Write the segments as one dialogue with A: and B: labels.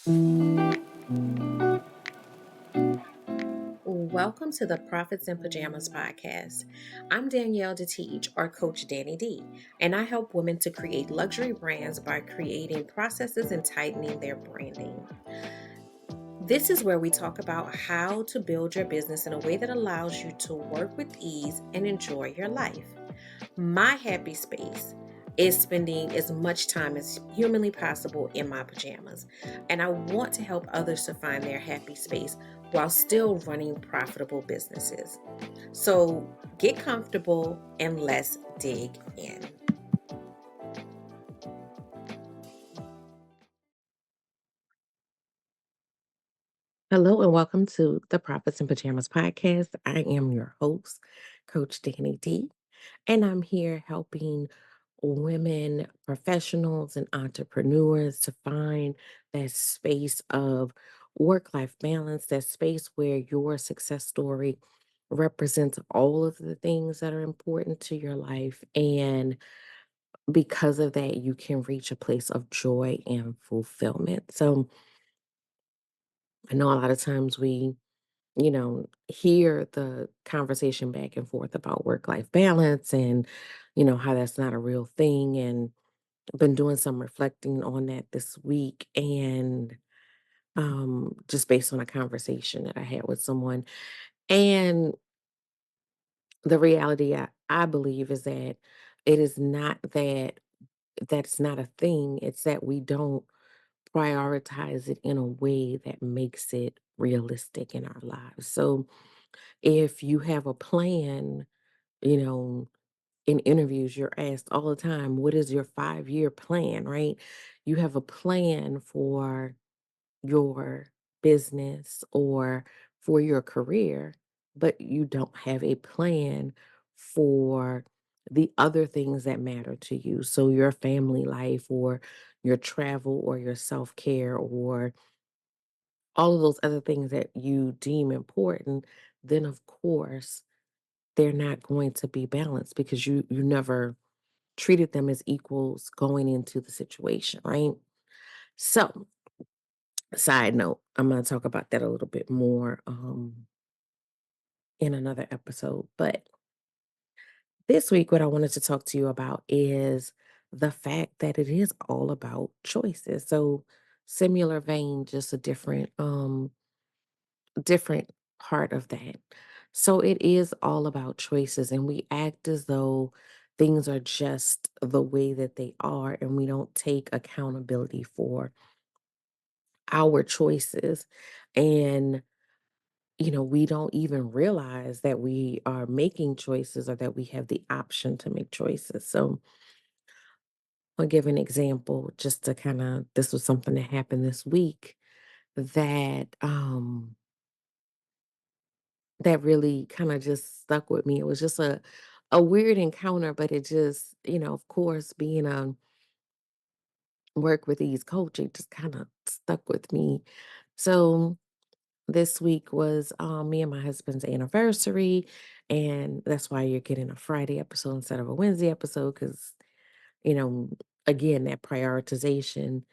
A: Welcome to the Profits in Pajamas podcast. I'm Danielle D, or Coach Danni D, and I help women to create luxury brands by creating processes and tightening their branding. This is where we talk about how to build your business in a way that allows you to work with ease and enjoy your life. My happy space is spending as much time as humanly possible in my pajamas. And I want to help others to find their happy space while still running profitable businesses. So get comfortable and let's dig in. Hello and welcome to the Profits in Pajamas podcast. I am your host, Coach Danni D, and I'm here helping women, professionals, and entrepreneurs to find that space of work life balance, that space where your success story represents all of the things that are important to your life. And because of that, you can reach a place of joy and fulfillment. So I know a lot of times we hear the conversation back and forth about work life balance and, how that's not a real thing. And I've been doing some reflecting on that this week and just based on a conversation that I had with someone. And the reality I believe is that it is not that that's not a thing, it's that we don't prioritize it in a way that makes it realistic in our lives. So if you have a plan, you know, in interviews, you're asked all the time, what is your 5-year plan, right? You have a plan for your business or for your career, but you don't have a plan for the other things that matter to you. So your family life or your travel or your self care or all of those other things that you deem important, then of course they're not going to be balanced because you never treated them as equals going into the situation, right? So, side note, I'm going to talk about that a little bit more in another episode. But this week, what I wanted to talk to you about is the fact that it is all about choices. So, similar vein, just a different part of that. So it is all about choices, and we act as though things are just the way that they are, and we don't take accountability for our choices. And, we don't even realize that we are making choices or that we have the option to make choices. So I'll give an example just to kind of, this was something that happened this week that really kinda just stuck with me. It was just a weird encounter, but it just, of course, being a work with ease coach, it just kinda stuck with me. So, this week was, me and my husband's anniversary, and that's why you're getting a Friday episode instead of a Wednesday episode, because you know, again, that prioritization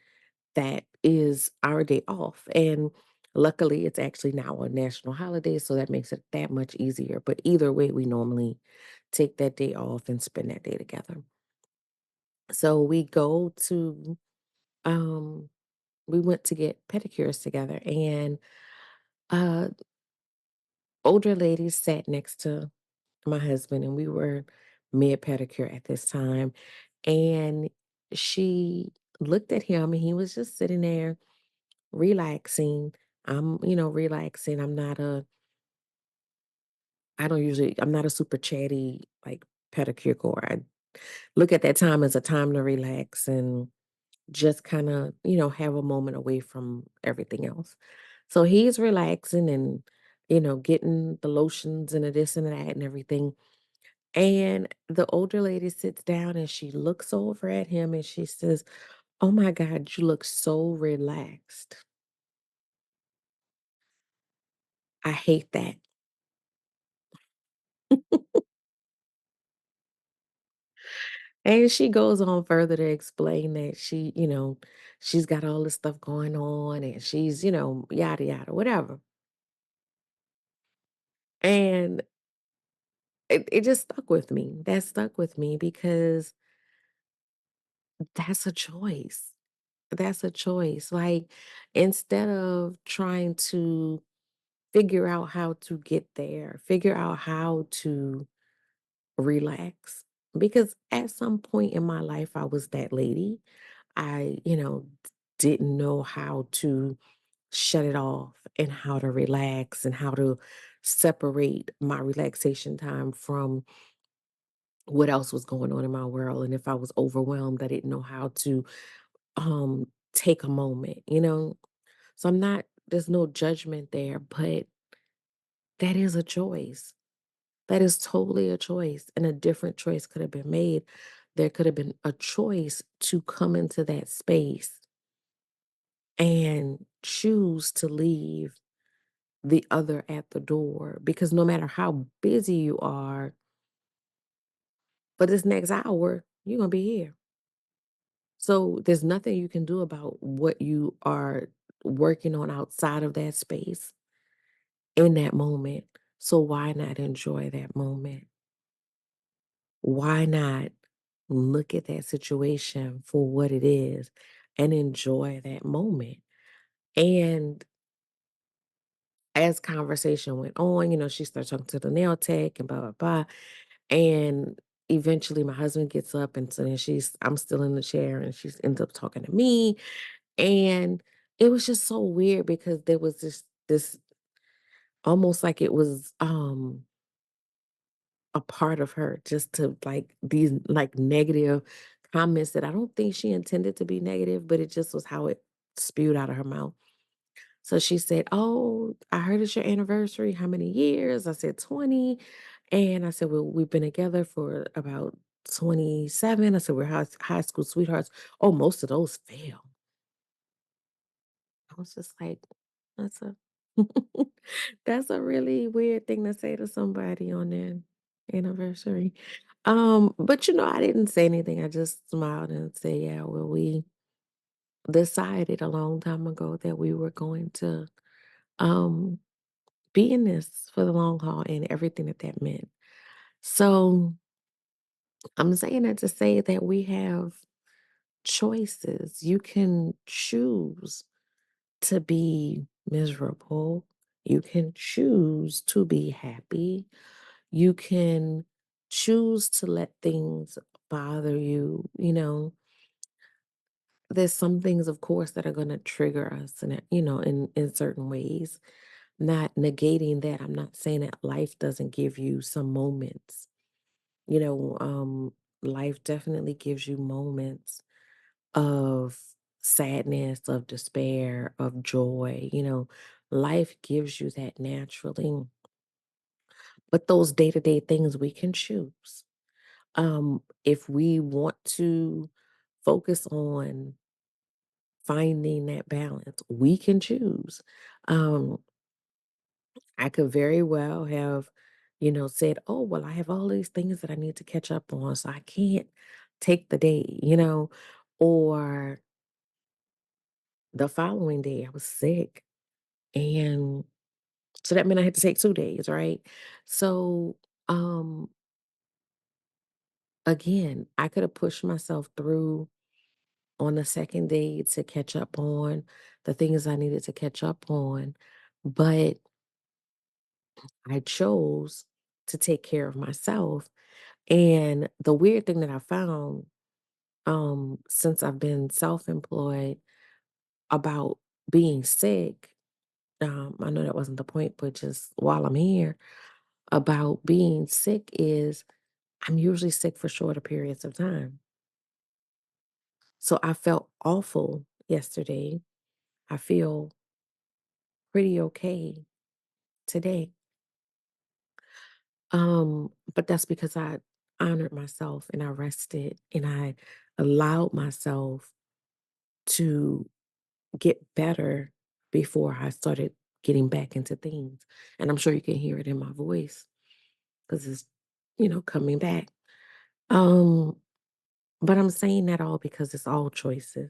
A: that is our day off. And luckily, it's actually now a national holiday, so that makes it that much easier. But either way, we normally take that day off and spend that day together. So um, we went to get pedicures together, and uh, older lady sat next to my husband, and we were mid pedicure at this time, and she looked at him, and he was just sitting there relaxing. I'm relaxing. I'm not a super chatty, like, pedicure goer. I look at that time as a time to relax and just kinda, have a moment away from everything else. So he's relaxing and, getting the lotions and the this and that and everything. And the older lady sits down and she looks over at him and she says, "Oh my God, you look so relaxed." I hate that. And she goes on further to explain that she's got all this stuff going on and she's, yada, yada, whatever. And it just stuck with me. That stuck with me because that's a choice. That's a choice. Like, instead of trying to figure out how to get there, figure out how to relax. Because at some point in my life, I was that lady. Didn't know how to shut it off and how to relax and how to separate my relaxation time from what else was going on in my world. And if I was overwhelmed, I didn't know how to take a moment. So there's no judgment there, but that is a choice. That is totally a choice, and a different choice could have been made. There could have been a choice to come into that space and choose to leave the other at the door, because no matter how busy you are, for this next hour, you're going to be here. So there's nothing you can do about what you are working on outside of that space in that moment. So why not enjoy that moment? Why not look at that situation for what it is and enjoy that moment? And as conversation went on, she started talking to the nail tech and blah, blah, blah. And eventually my husband gets up and so then I'm still in the chair and she ends up talking to me. And it was just so weird because there was this almost like it was a part of her just to like these like negative comments that I don't think she intended to be negative, but it just was how it spewed out of her mouth. So she said, "Oh, I heard it's your anniversary. How many years?" I said 20. And I said, "Well, we've been together for about 27." I said, "We're high school sweethearts." "Oh, most of those fail." I was just like, that's a that's a really weird thing to say to somebody on their anniversary. But I didn't say anything. I just smiled and said, "Yeah, well, we decided a long time ago that we were going to um be in this for the long haul and everything that that meant." So I'm saying that to say that we have choices. You can choose to be miserable. You can choose to be happy. You can choose to let things bother you. There's some things, of course, that are going to trigger us in certain ways. Not negating that. I'm not saying that life doesn't give you some moments. You know, um, Life definitely gives you moments of sadness, of despair, of joy. Life gives you that naturally. But those day-to-day things we can choose. If we want to focus on finding that balance, we can choose. Um, I could very well have, said, "Oh, well, I have all these things that I need to catch up on, so I can't take the day." Or the following day, I was sick. And so that meant I had to take 2 days, right? So, um, again, I could have pushed myself through on the second day to catch up on the things I needed to catch up on. But I chose to take care of myself. And the weird thing that I found, since I've been self-employed about being sick, I know that wasn't the point, but just while I'm here, about being sick is I'm usually sick for shorter periods of time. So I felt awful yesterday. I feel pretty okay today. But that's because I honored myself and I rested and I allowed myself to get better before I started getting back into things. And I'm sure you can hear it in my voice because it's, coming back. Um, But I'm saying that all because it's all choices.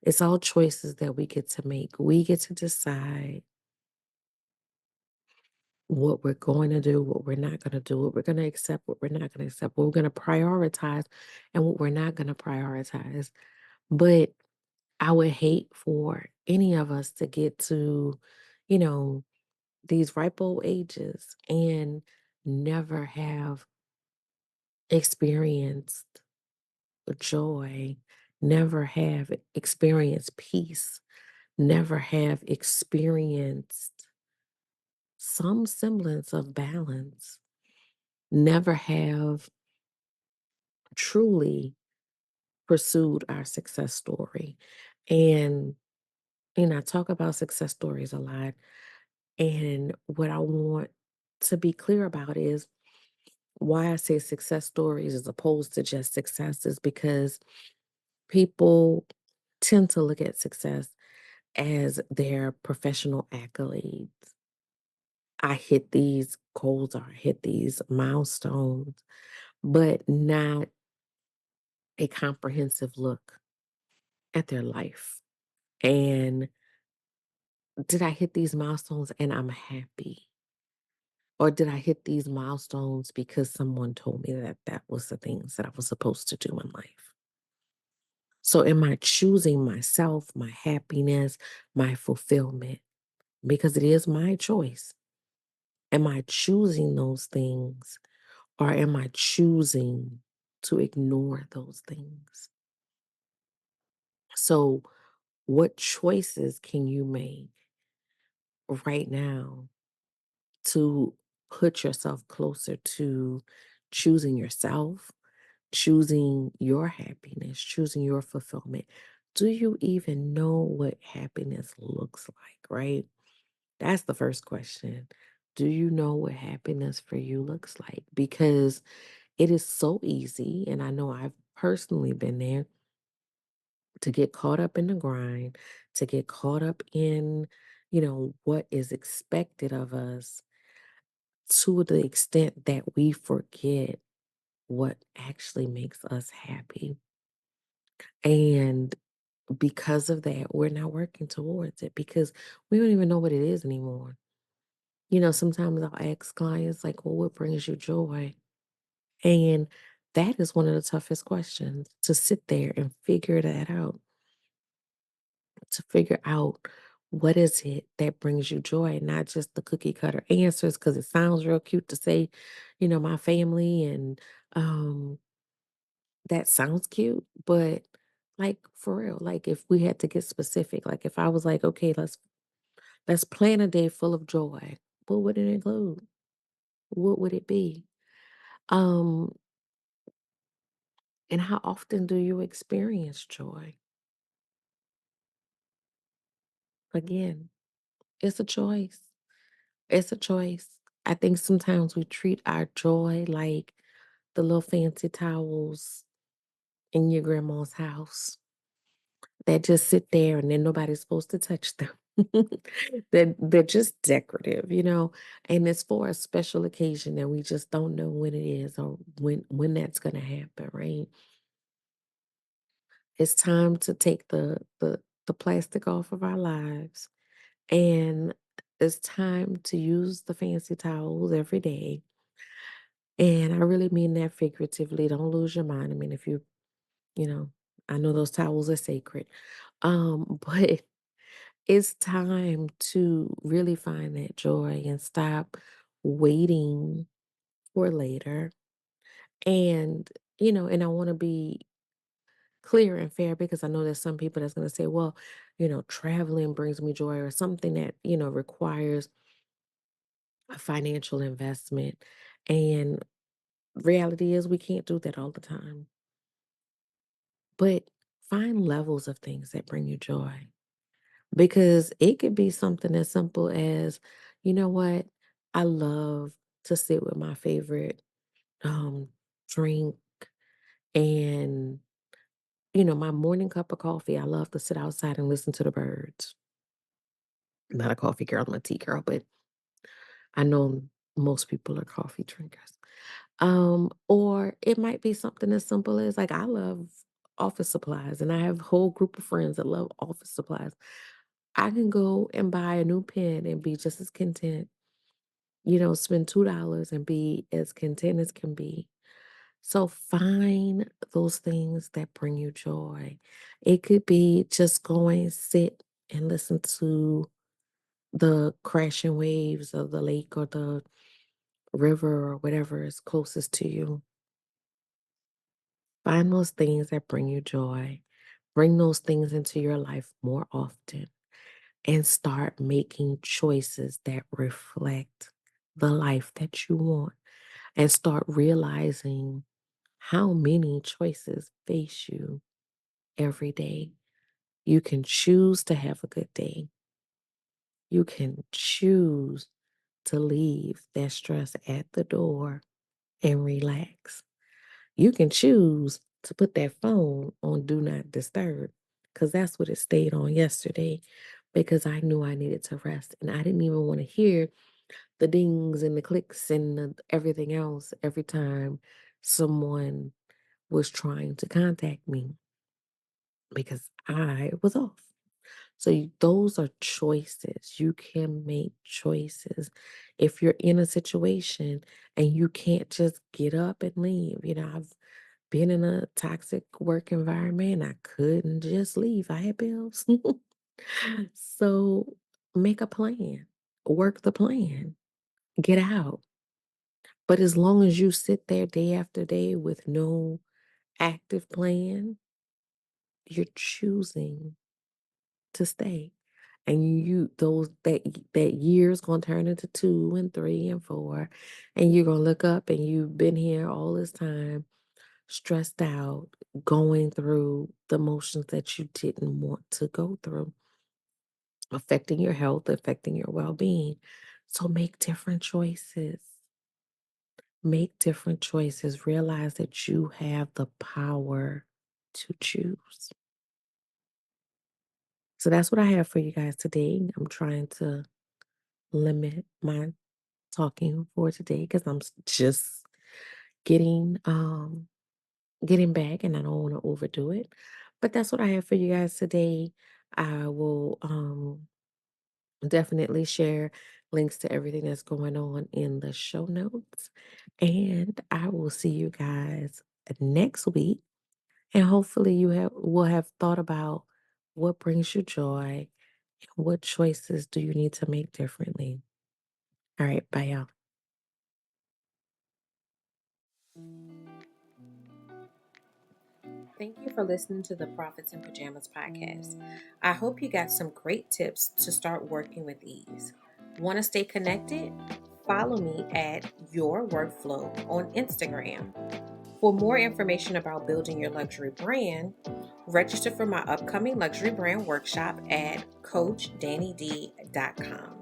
A: It's all choices that we get to make. We get to decide what we're going to do, what we're not going to do, what we're going to accept, what we're not going to accept, what we're going to prioritize, and what we're not going to prioritize. But I would hate for any of us to get to, you know, these ripe old ages and never have experienced joy, never have experienced peace, never have experienced some semblance of balance, never have truly pursued our success story. And, I talk about success stories a lot. And what I want to be clear about is why I say success stories as opposed to just success is because people tend to look at success as their professional accolades. I hit these goals or I hit these milestones, but not a comprehensive look at their life. And did I hit these milestones and I'm happy? Or did I hit these milestones because someone told me that that was the things that I was supposed to do in life? So am I choosing myself, my happiness, my fulfillment? Because it is my choice. Am I choosing those things or am I choosing to ignore those things? So, what choices can you make right now to put yourself closer to choosing yourself, choosing your happiness, choosing your fulfillment? Do you even know what happiness looks like, right? That's the first question. Do you know what happiness for you looks like? Because it is so easy, and I know I've personally been there to get caught up in the grind, to get caught up in, what is expected of us to the extent that we forget what actually makes us happy. And because of that, we're not working towards it because we don't even know what it is anymore. Sometimes I'll ask clients, like, well, what brings you joy? And that is one of the toughest questions to sit there and figure that out, to figure out what is it that brings you joy, not just the cookie cutter answers, because it sounds real cute to say, my family and that sounds cute, but like for real, like if we had to get specific, like if I was like, okay, let's plan a day full of joy, what would it include? What would it be? Um, and how often do you experience joy? Again, it's a choice. It's a choice. I think sometimes we treat our joy like the little fancy towels in your grandma's house that just sit there and then nobody's supposed to touch them. They're just decorative. And it's for a special occasion and we just don't know when it is or when that's gonna happen, right? It's time to take the plastic off of our lives, and it's time to use the fancy towels every day. And I really mean that figuratively. Don't lose your mind. I mean, if you know, I know those towels are sacred. But it's time to really find that joy and stop waiting for later. And, and I want to be clear and fair because I know there's some people that's going to say, well, traveling brings me joy or something that, requires a financial investment. And reality is we can't do that all the time. But find levels of things that bring you joy because it could be something as simple as, you know what? I love to sit with my favorite um drink and my morning cup of coffee. I love to sit outside and listen to the birds. Not a coffee girl, I'm a tea girl, but I know most people are coffee drinkers. Or it might be something as simple as like I love office supplies and I have a whole group of friends that love office supplies. I can go and buy a new pen and be just as content, spend $2 and be as content as can be. So find those things that bring you joy. It could be just going sit and listen to the crashing waves of the lake or the river or whatever is closest to you. Find those things that bring you joy. Bring those things into your life more often and start making choices that reflect the life that you want and start realizing how many choices face you every day. You can choose to have a good day. You can choose to leave that stress at the door and relax. You can choose to put that phone on do not disturb because that's what it stayed on yesterday because I knew I needed to rest and I didn't even want to hear the dings and the clicks and everything else every time someone was trying to contact me because I was off. So those are choices. You can make choices. If you're in a situation and you can't just get up and leave, I've been in a toxic work environment. I couldn't just leave. I had bills. So make a plan, work the plan, get out. But as long as you sit there day after day with no active plan, you're choosing to stay. And you those that year's gonna turn into 2 and 3 and 4, and you're gonna look up and you've been here all this time, stressed out, going through the motions that you didn't want to go through, affecting your health, affecting your well-being. So make different choices. Make different choices. Realize that you have the power to choose. So that's what I have for you guys today. I'm trying to limit my talking for today because just getting getting back and I don't want to overdo it. But that's what I have for you guys today. I will definitely share links to everything that's going on in the show notes. And I will see you guys next week. And hopefully you will have thought about what brings you joy and what choices do you need to make differently. All right, bye y'all. Thank you for listening to the Prophets in Pajamas podcast. I hope you got some great tips to start working with ease. Want to stay connected? Follow me at Your Workflow on Instagram. For more information about building your luxury brand, register for my upcoming luxury brand workshop at CoachDanniD.com.